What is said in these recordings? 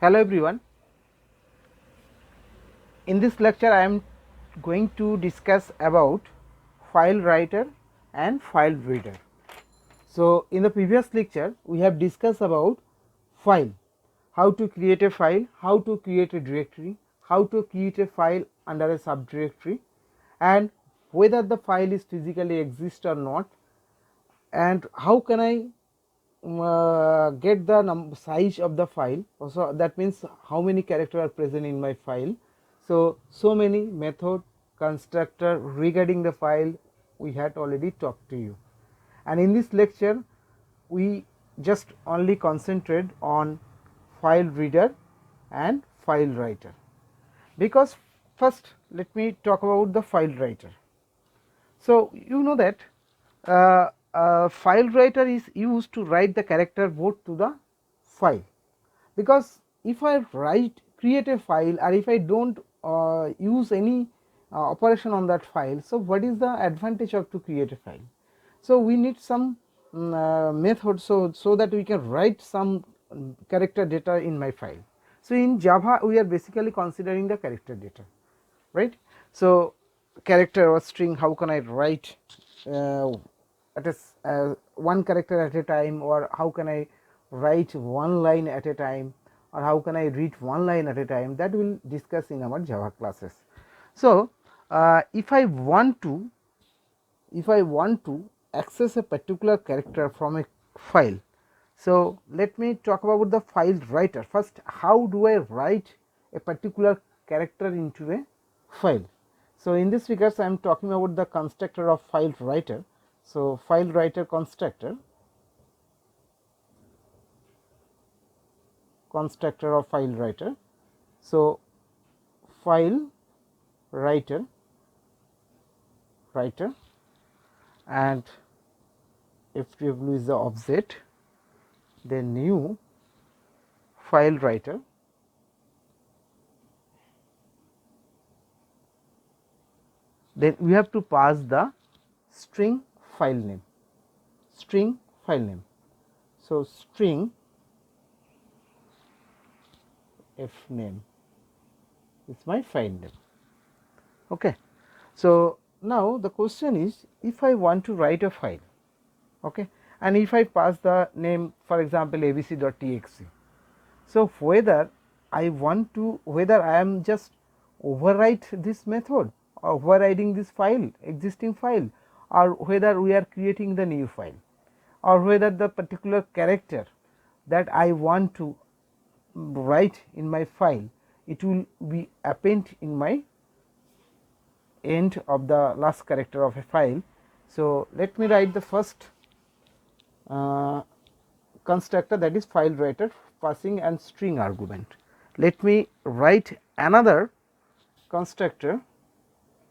Hello everyone. In this lecture I am going to discuss about file writer and file reader. So in the previous lecture we have discussed about file, how to create a file, how to create a directory, how to create a file under a subdirectory, and whether the file is physically exist or not, and how can I get the size of the file. Also that means how many characters are present in my file. So many method constructor regarding the file we had already talked to you, and in this lecture we just only concentrate on file reader and file writer, because first let me talk about the file writer. So you know that file writer is used to write the character both to the file, because if I create a file, or if I don't use any operation on that file, so what is the advantage of to create a file? So we need some method so that we can write some character data in my file. So in Java we are basically considering the character data, right? So character or string, how can I write at one character at a time, or how can I write one line at a time, or how can I read one line at a time, that we will discuss in our Java classes. So if I want to access a particular character from a file, so let me talk about the file writer first. How do I write a particular character into a file? So in this figures I am talking about the constructor of file writer. So file writer constructor of file writer. So file writer and FW is the object, then new file writer, then we have to pass the string file name. So string f name is my file name. Okay. So now the question is, if I want to write a file, okay, and if I pass the name, for example abc.txt, so whether I am just overwrite this method, or overriding this file, existing file, or whether we are creating the new file, or whether the particular character that I want to write in my file, it will be append in my end of the last character of a file. So let me write the first constructor, that is file writer, passing and string argument. Let me write another constructor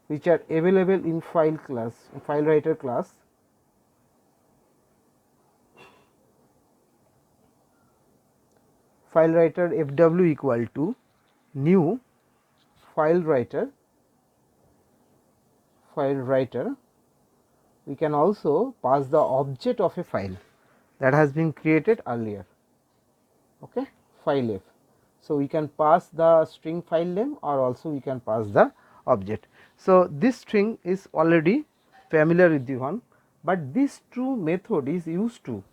which are available in file writer class. File writer fw equal to new file writer. We can also pass the object of a file that has been created earlier, okay, file f. So we can pass the string file name, or also we can pass the object. So this string is already familiar with the one, but this true method is used to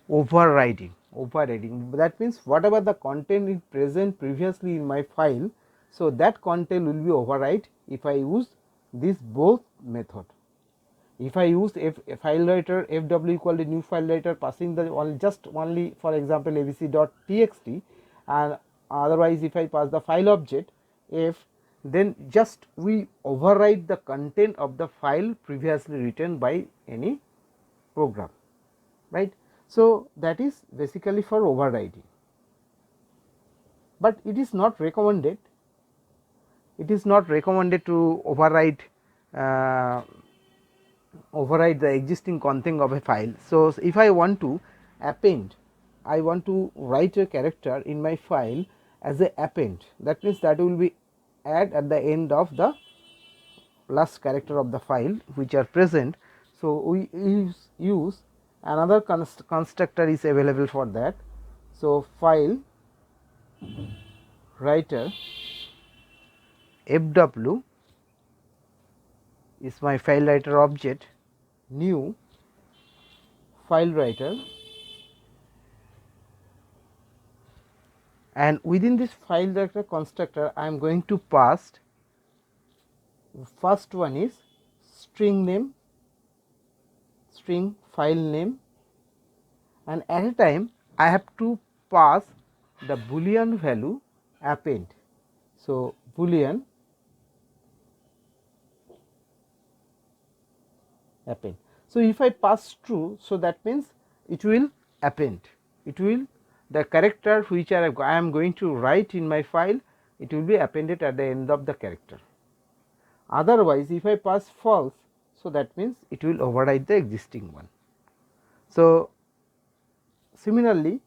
overriding. That means whatever the content is present previously in my file, so that content will be override if I use this both method. If I use file writer fw equal to new file writer, passing the only for example abc.txt, and otherwise if I pass the file object f, then just we override the content of the file previously written by any program, right. So that is basically for overriding, but it is not recommended. To override the existing content of a file. So if I want to append, I want to write a character in my file as a append, that means that will be add at the end of the last character of the file which are present. So we use another constructor is available for that. So file writer fw is my file writer object, new file writer, and within this file writer constructor I am going to pass, first one is string name, string file name, and at a time I have to pass the boolean value append. So, boolean append. So, if I pass true, so that means it will append, it will, the character which I am going to write in my file, it will be appended at the end of the character. Otherwise, if I pass false, so that means it will override the existing one. So, similarly,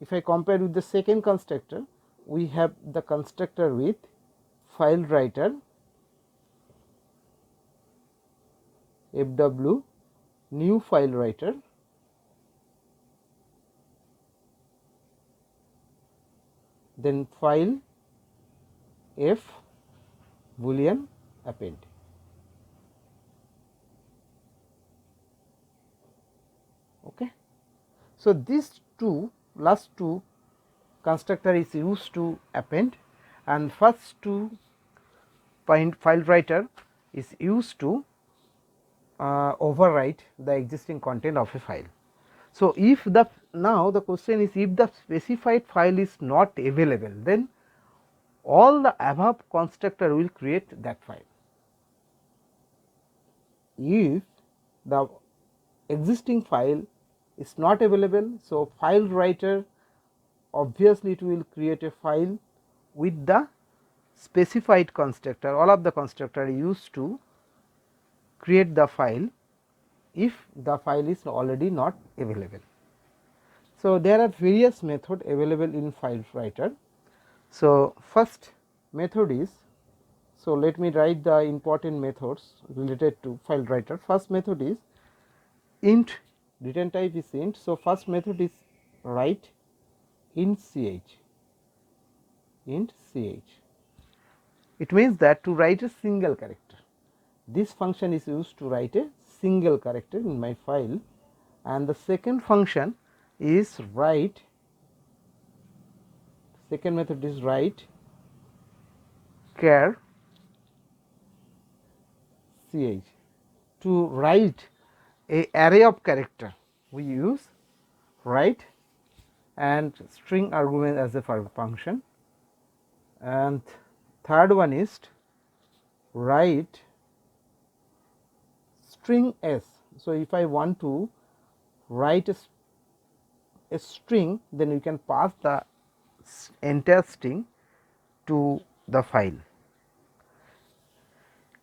if I compare with the second constructor, we have the constructor with file writer fw new file writer, then file f boolean append. Okay. So, these last two constructor is used to append, and first two file writer is used to overwrite the existing content of a file. So, if the, now the question is, if the specified file is not available, then all the above constructor will create that file. If the existing file is not available, so file writer obviously it will create a file with the specified constructor, all of the constructor used to create the file if the file is already not available. So, there are various methods available in file writer. So, first method is, so let me write the important methods related to file writer. First method is int, return type is int. So, first method is write int ch, int ch. It means that to write a single character, this function is used to write a single character in my file, and the second function is write, second method is write char ch. To write a array of character, we use write and string argument as a function, and third one is write string s. So, if I want to write a string, then you can pass the entire string to the file.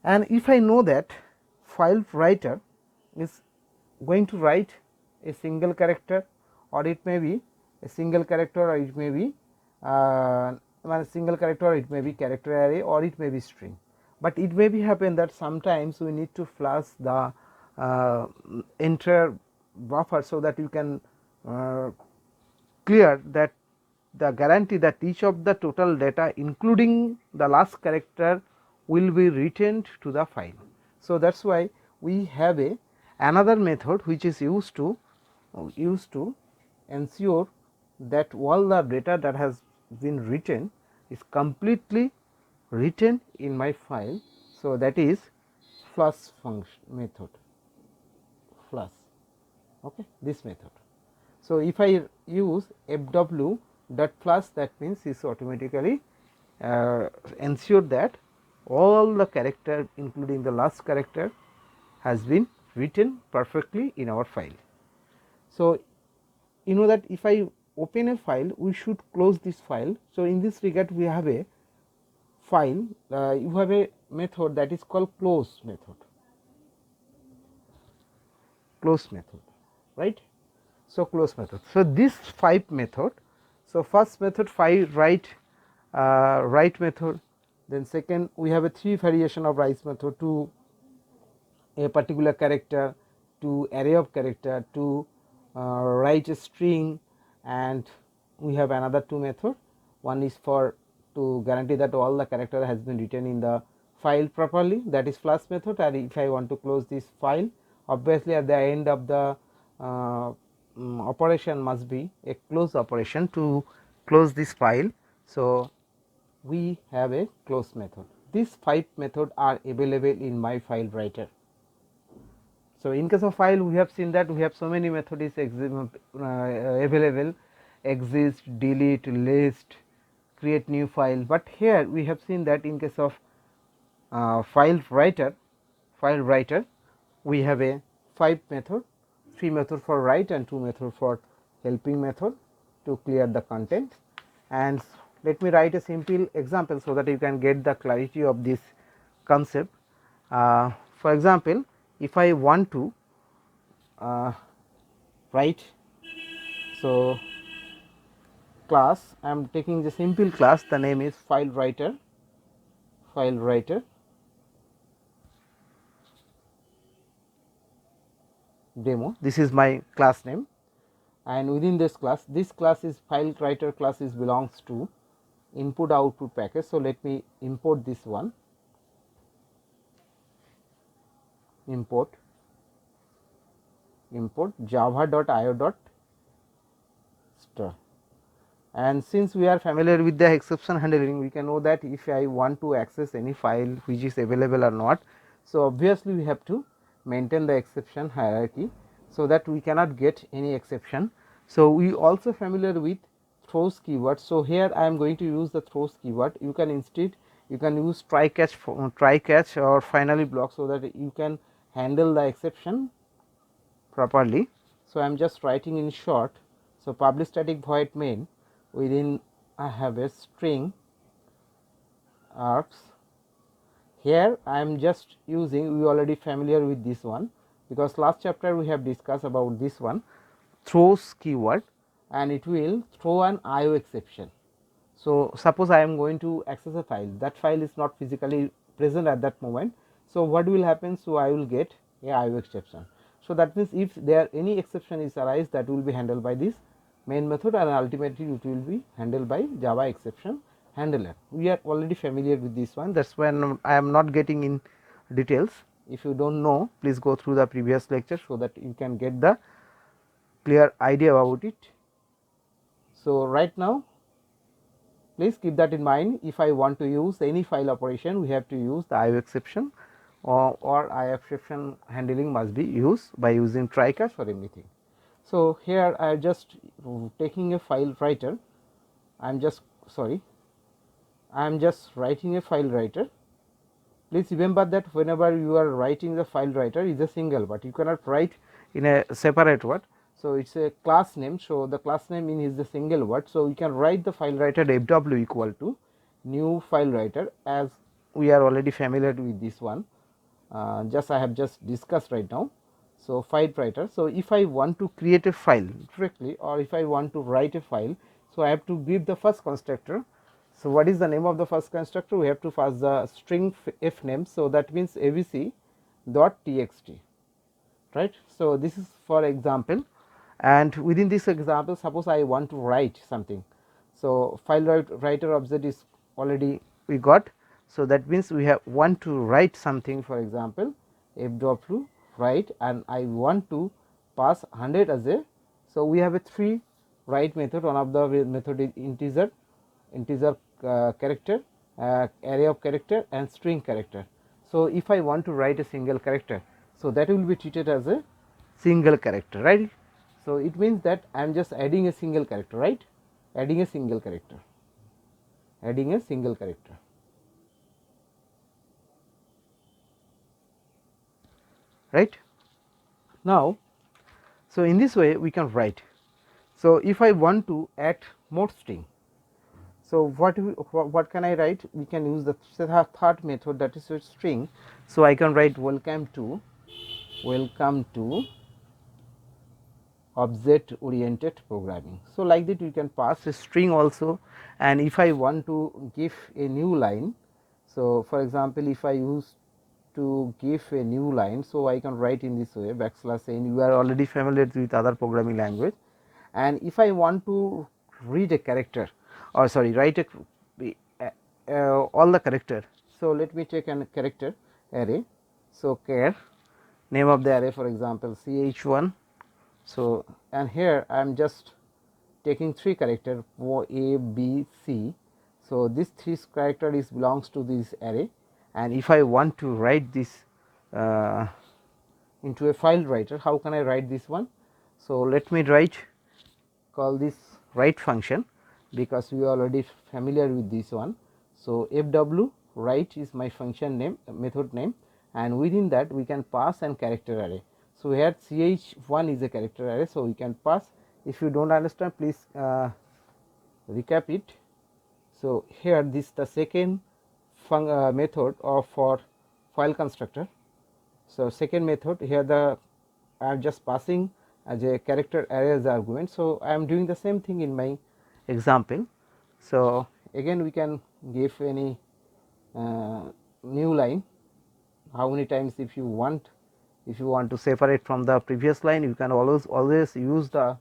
And if I know that file writer is going to write a single character, or it may be a single character, or it may be a single character, or it may be character array, or it may be string. But it may be happen that sometimes we need to flush the entire buffer, so that you can clear that the guarantee that each of the total data including the last character will be returned to the file. So, that is why we have another method which is used to ensure that all the data that has been written is completely written in my file. So, that is flush function method, flush, okay, this method. So, if I use fw dot flush, that means is automatically ensure that all the character including the last character has been written perfectly in our file. So, you know that if I open a file, we should close this file. So, in this regard we have a file, you have a method that is called close method, right. So, close method. So, this 5 method. So, first method write method, then second we have a 3 variation of write method to a particular character, to array of character, to write a string, and we have another 2 method. One is for to guarantee that all the character has been written in the file properly, that is flush method. And if I want to close this file, obviously at the end of the operation must be a close operation to close this file. So, we have a close method. These 5 methods are available in my file writer. So, in case of file, we have seen that we have so many methods available: exist, delete, list, create new file. But here we have seen that in case of file writer, we have a 5 method, 3 method for write and 2 method for helping method to clear the content. And let me write a simple example so that you can get the clarity of this concept. For example, if I want to write, so class, I am taking the simple class, the name is file writer, demo. This is my class name, and within this class is file writer class is belongs to input output package. So, let me import this one, import java.io.star. And since we are familiar with the exception handling, we can know that if I want to access any file which is available or not. So, obviously we have to maintain the exception hierarchy, so that we cannot get any exception. So, we also familiar with throws keyword. So, here I am going to use the throws keyword. You can instead you can use try catch or finally block, so that you can handle the exception properly. So, I am just writing in short. So, public static void main, within I have a string args. Here I am just using, we already familiar with this one, because last chapter we have discussed about this one, throws keyword, and it will throw an IO exception. So, suppose I am going to access a file, that file is not physically present at that moment. So, what will happen? So, I will get a IO exception. So, that means if there any exception is arise, that will be handled by this main method, and ultimately it will be handled by Java exception handler. We are already familiar with this one, that is why I am not getting in details. If you do not know, please go through the previous lecture, so that you can get the clear idea about it. So, right now please keep that in mind. If I want to use any file operation, we have to use the IO exception, or IO exception handling must be used by using try catch for anything. So, here I am just taking a file writer, I am just writing a file writer. Please remember that whenever you are writing the file writer is a single word, you cannot write in a separate word. So, it is a class name. So, the class name is the single word. So, we can write the file writer fw equal to new file writer, as we are already familiar with this one, I have just discussed right now. So, file writer. So, if I want to create a file directly, or if I want to write a file, so I have to give the first constructor. So, what is the name of the first constructor? We have to pass the string f name. So, that means abc dot txt, right. So, this is for example, and within this example, suppose I want to write something. So, file writer object is already we got. So, that means we have want to write something, for example, fw write, and I want to pass 100 as a. So, we have a 3 write method. One of the method is integer character, array of character, and string character. So, if I want to write a single character, so that will be treated as a single character, right. So, it means that I am just adding a single character, right, adding a single character, right. Now, so in this way we can write. So, if I want to add more string, so what can I write? We can use the third method, that is with string. So, I can write welcome to object oriented programming. So, like that we can pass a string also, and if I want to give a new line. So, for example, if I use to give a new line, so I can write in this way \n. You are already familiar with other programming language, and if I want to read a character, or sorry, write a all the character. So, let me take a character array. So, char name of the array, for example ch1. So, and here I am just taking 3 character a, b, c. So, this 3 character is belongs to this array, and if I want to write this into a file writer, how can I write this one? So, let me call this write function, because we are already familiar with this one. So, fw write is my function name, method name, and within that we can pass an character array. So, here ch1 is a character array. So, we can pass. If you do not understand, please recap it. So, here this the second method of for file constructor. So, second method here the I am just passing as a character array as argument. So, I am doing the same thing in my example. So, again we can give any new line, how many times if you want to separate from the previous line, you can always use the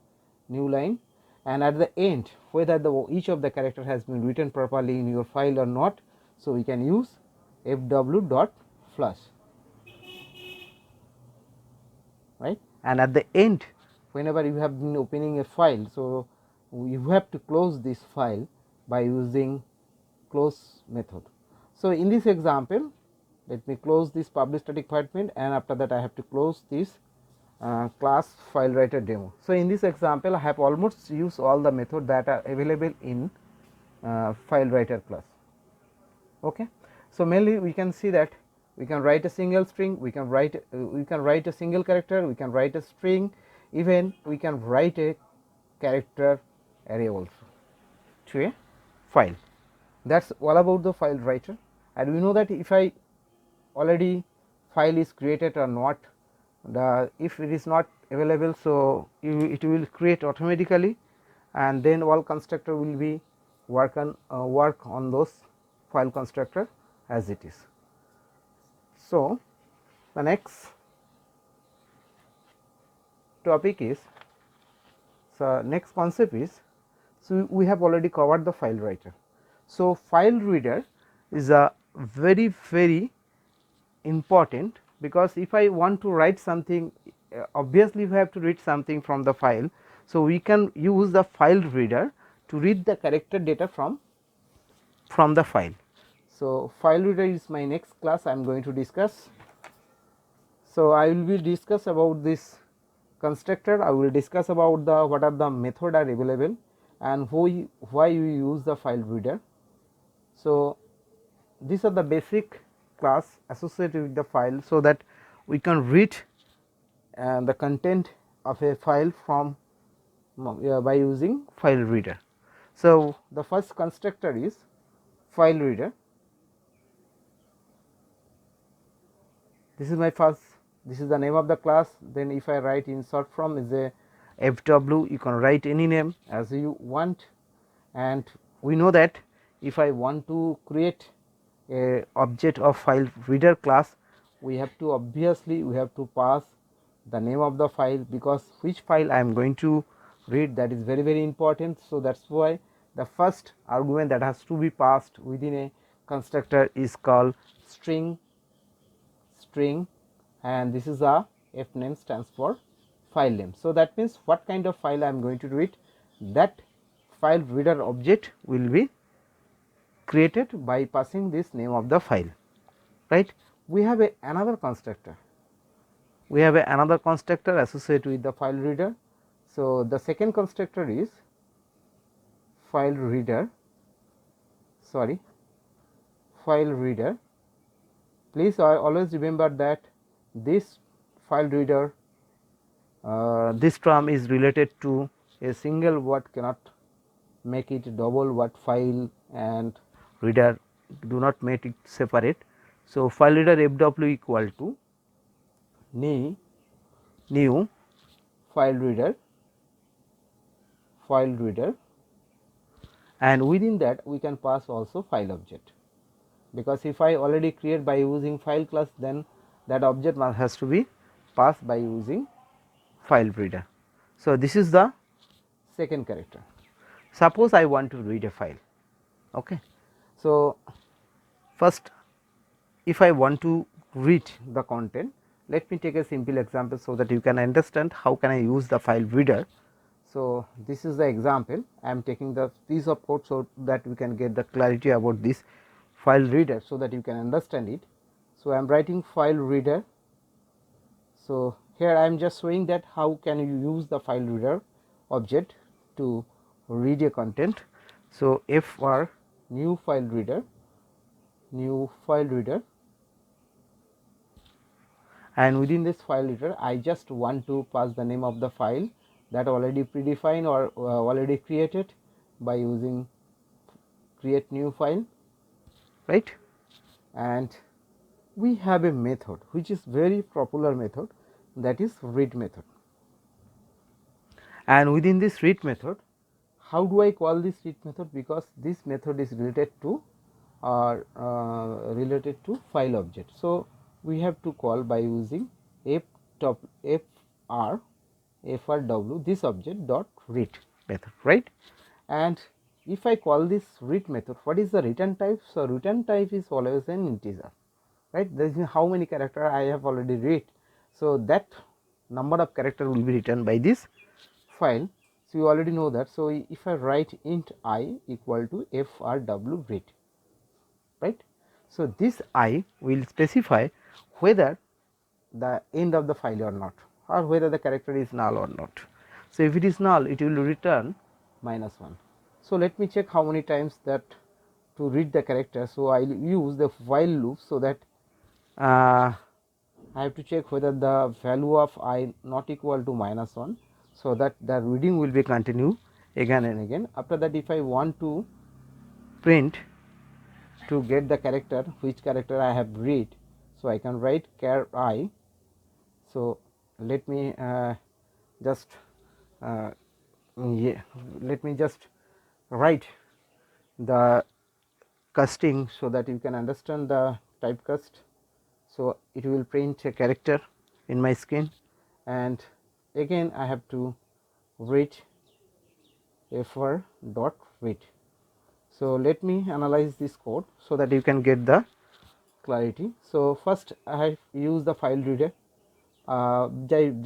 new line, and at the end whether each of the character has been written properly in your file or not. So, we can use fw dot flush, right, and at the end whenever you have been opening a file. So, you have to close this file by using close method. So, in this example, let me close this public static void main, and after that I have to close this class file writer demo. So, in this example I have almost used all the method that are available in file writer class. Okay. So, mainly we can see that we can write a single string, we can write a single character, we can write a string, even we can write a character array also to a file. That is all about the file writer, and we know that if I already file is created or not, if it is not available, so it will create automatically, and then all constructor will be work on those file constructor as it is. So, the next topic is, so next concept is, so we have already covered the file writer. So, file reader is a very important, because if I want to write something, obviously we have to read something from the file. So, we can use the file reader to read the character data from the file. So, file reader is my next class I am going to discuss. So, I will be discuss about this constructor, I will discuss about the what are the method are available, and why we use the file reader. So, these are the basic class associated with the file, so that we can read the content of a file from by using file reader. So, the first constructor is file reader. This is my first, this is the name of the class. Then if I write in short form is a fw, you can write any name as you want, and we know that if I want to create a object of file reader class, we have to obviously we have to pass the name of the file, because which file I am going to read, that is very important. So, that is why the first argument that has to be passed within a constructor is called string, and this is a f name stands for file name. So, that means what kind of file I am going to read, that file reader object will be created by passing this name of the file, right. We have another constructor, associated with the file reader. So, the second constructor is file reader, please always remember that this file reader, this term is related to a single word, cannot make it double word. File and reader do not make it separate. So, file reader fw equal to new file reader, and within that we can pass also file object, because if I already create by using file class, then that object has to be passed by using file reader. So, this is the second character. Suppose I want to read a file. Okay. So, first if I want to read the content, let me take a simple example so that you can understand how can I use the file reader. So, this is the example I am taking the piece of code so that we can get the clarity about this file reader so that you can understand it. So, I am writing file reader. So, here I am just showing that how can you use the file reader object to read a content. So, for new file reader, and within this file reader I just want to pass the name of the file that already predefined or already created by using create new file, right. And we have a method which is very popular method, that is read method. And within this read method, how do I call this read method? Because this method is related to file object. So, we have to call by using frw this object dot read method, right. And if I call this read method, what is the return type? So, return type is always an integer, right. This is how many character I have already read. So, that number of character will be written by this file. So, you already know that. So, if I write int I equal to frw read, right. So, this I will specify whether the end of the file or not, or whether the character is null or not. So, if it is null, it will return -1. So, let me check how many times that to read the character. So, I will use the while loop, so that I have to check whether the value of I not equal to -1, so that the reading will be continue again and again. After that, if I want to print to get the character, which character I have read, so I can write char I. So, let me just let me just write the casting so that you can understand the typecast. So, it will print a character in my screen, and again I have to read fr dot read. So, let me analyze this code so that you can get the clarity. So, first I have used the file reader,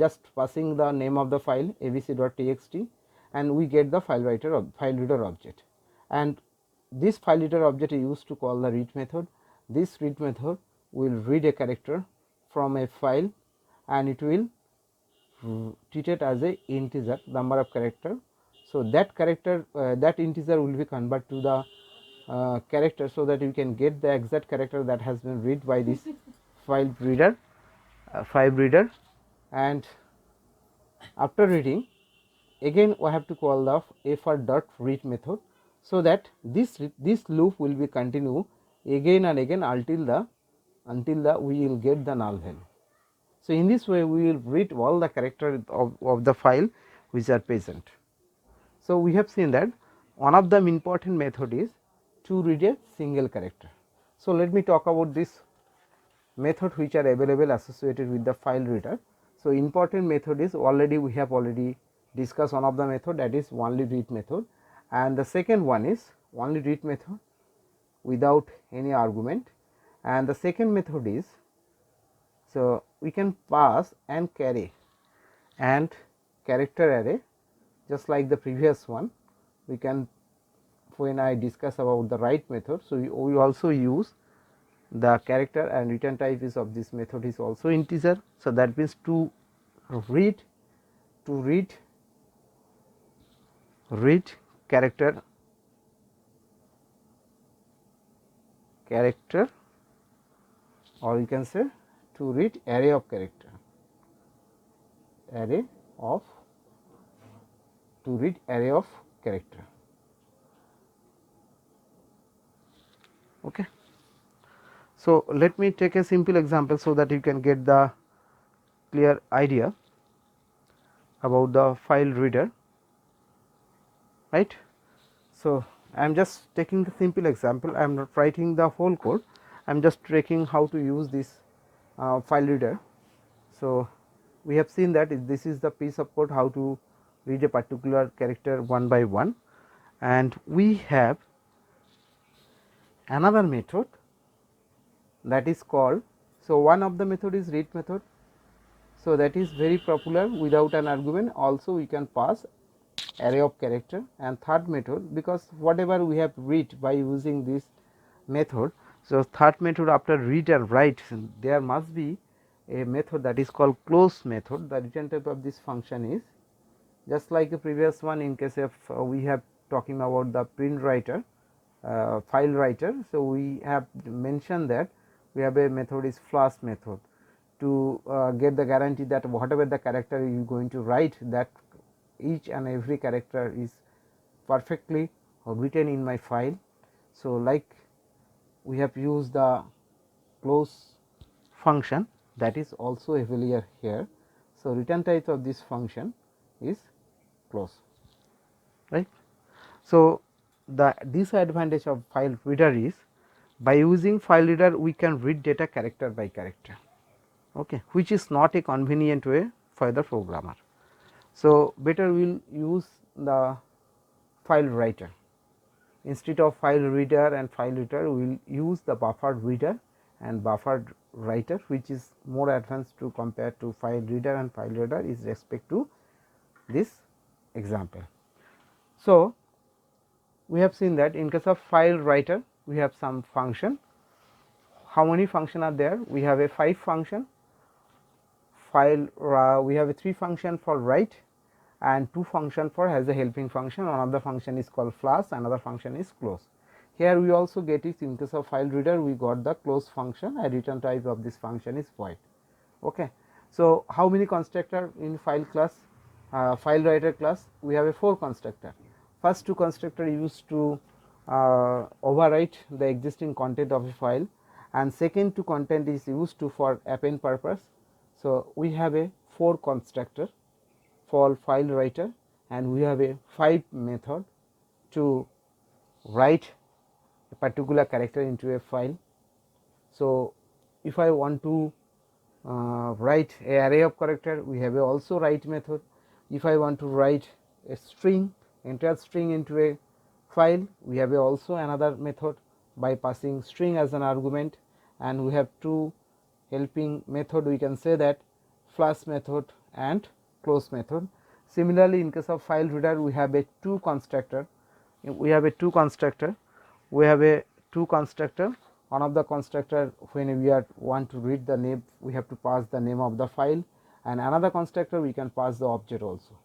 just passing the name of the file abc.txt, and we get the file reader object, and this file reader object is used to call the read method. This read method will read a character from a file, and it will treat it as a integer number of character. So, that character that integer will be converted to the character, so that you can get the exact character that has been read by this file reader. And after reading, again we have to call the fr dot read method, so that this loop will be continue again and again until the we will get the null value. So, in this way we will read all the character of the file which are present. So, we have seen that one of the important method is to read a single character. So, let me talk about this method which are available associated with the file reader. So, important method is we have already discussed one of the method, that is only read method, and the second one is only read method without any argument, and the second method is, so we can pass and carry and character array just like the previous one. We can, when I discuss about the write method, so we also use the character, and return type is of this method is also integer. So, that means to read character or you can say to read array of character, okay. So, let me take a simple example so that you can get the clear idea about the file reader, right. So, I am just taking the simple example, I am not writing the whole code, I am just tracking how to use this file reader. So, we have seen that this is the piece of code how to read a particular character one by one, and we have another method that is called, so one of the method is read method. So, that is very popular. Without an argument also we can pass array of character, and third method, because whatever we have read by using this method. So, third method after read and write, there must be a method that is called close method. The return type of this function is just like the previous one. In case of we have talking about the print writer, file writer. So, we have mentioned that we have a method is flash method to get the guarantee that whatever the character you are going to write, that each and every character is perfectly written in my file. So, like we have used the close function, that is also available here. So, return type of this function is close, right. So, the disadvantage of file reader is, by using file reader we can read data character by character, okay, which is not a convenient way for the programmer. So, better we will use the file writer. Instead of file reader and file reader, we will use the buffered reader and buffered writer, which is more advanced to compare to file reader and file reader is respect to this example. So, we have seen that in case of file writer we have some function. How many function are there? We have a 5 function. File we have a 3 function for write and 2 function for has a helping function. One of the function is called flash, another function is close. Here we also get it, in case of file reader we got the close function, and return type of this function is void. Okay. So, how many constructor in file class, file writer class? We have a 4 constructor. First 2 constructor used to overwrite the existing content of a file, and second 2 content is used to for append purpose. So, we have a 4 constructor for file writer, and we have a 5 method to write a particular character into a file. So, if I want to write a array of character, we have a also write method. If I want to write a string, entire string into a file, we have a also another method by passing string as an argument, and we have 2 helping method, we can say that flash method and close method. Similarly, in case of file reader we have a 2 constructor. We have a 2 constructor. We have a 2 constructor. One of the constructor, when we want to read the name, we have to pass the name of the file, and another constructor we can pass the object also.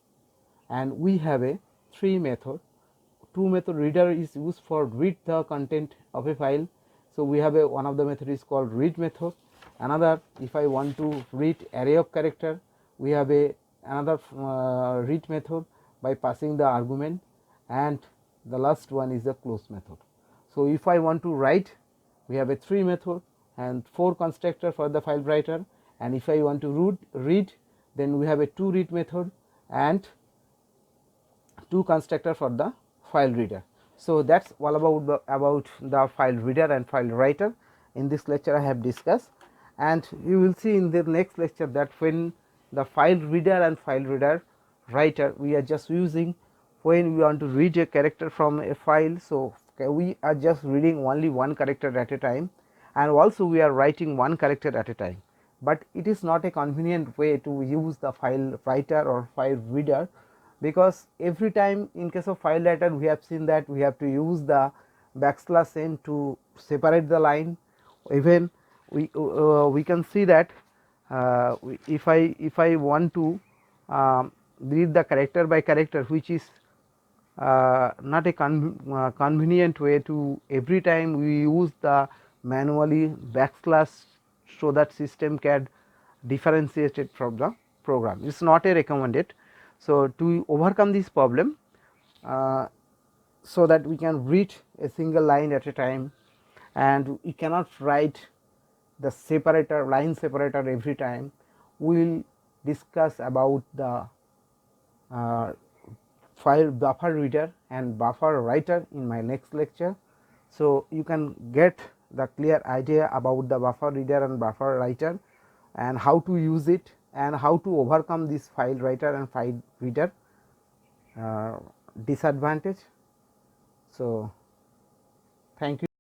And we have a 3 method. 2 method reader is used for read the content of a file. So, we have a one of the method is called read method. Another, if I want to read array of character, we have a another read method by passing the argument, and the last one is the close method. So, if I want to write, we have a 3 method and 4 constructor for the file writer, and if I want to read, then we have a 2 read method and 2 constructor for the file reader. So, that is all about the file reader and file writer. In this lecture I have discussed, and you will see in the next lecture that when the file reader and file reader writer we are just using when we want to read a character from a file. So, we are just reading only one character at a time, and also we are writing one character at a time, but it is not a convenient way to use the file writer or file reader, because every time in case of file writer we have seen that we have to use the \n to separate the line. Even we can see that if I want to read the character by character, which is not a convenient way to every time we use the manually \, so that system can differentiate it from the program. It is not a recommended. So, to overcome this problem, so that we can read a single line at a time, and we cannot write the separator, line separator every time, we will discuss about the file buffer reader and buffer writer in my next lecture. So, you can get the clear idea about the buffer reader and buffer writer, and how to use it, and how to overcome this file writer and file reader disadvantage. So, thank you.